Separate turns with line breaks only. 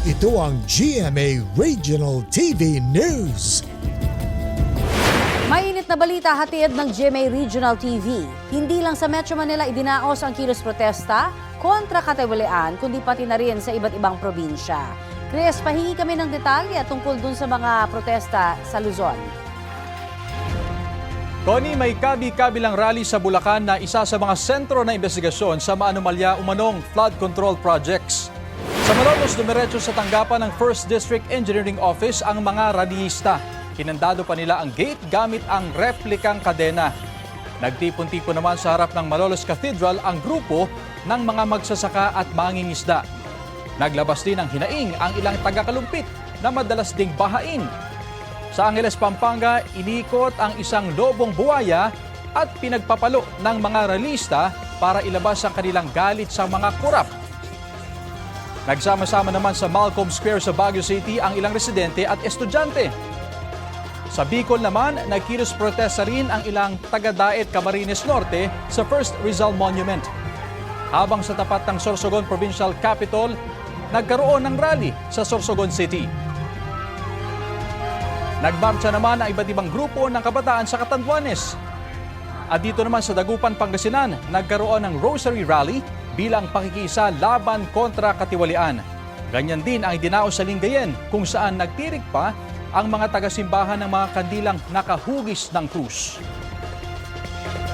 Ito ang GMA Regional TV News.
Mainit na balita hatid ng GMA Regional TV. Hindi lang sa Metro Manila idinaos ang kilos protesta kontra katiwalian, kundi pati na rin sa iba't ibang probinsya. Chris, pahingi kami ng detalye tungkol dun sa mga protesta sa Luzon.
Connie, may kabi-kabilang rally sa Bulacan na isa sa mga sentro na investigasyon sa maanumalya umanong flood control projects. Sa Malolos, dumiretso sa tanggapan ng 1st District Engineering Office ang mga rallyista. Kinandado pa nila ang gate gamit ang replikang kadena. Nagtipon-tipon naman sa harap ng Malolos Cathedral ang grupo ng mga magsasaka at mangingisda. Naglabas din ng hinaing ang ilang taga-kalumpit na madalas ding bahain. Sa Angeles, Pampanga, inikot ang isang lobong buwaya at pinagpapalo ng mga rallyista para ilabas ang kanilang galit sa mga kurap. Nagsama-sama naman sa Malcolm Square sa Baguio City ang ilang residente at estudyante. Sa Bicol naman, nagkilos protesta rin ang ilang taga-Daet Camarines Norte sa First Rizal Monument. Habang sa tapat ng Sorsogon Provincial Capital, nagkaroon ng rally sa Sorsogon City. Nagmarcha naman ang iba't ibang grupo ng kabataan sa Catanduanes. At dito naman sa Dagupan, Pangasinan, nagkaroon ng Rosary Rally bilang pakikisa laban kontra katiwalian. Ganyan din ang idinaos sa Lingayen kung saan nagtirik pa ang mga taga-simbahan ng mga kandilang nakahugis ng krus.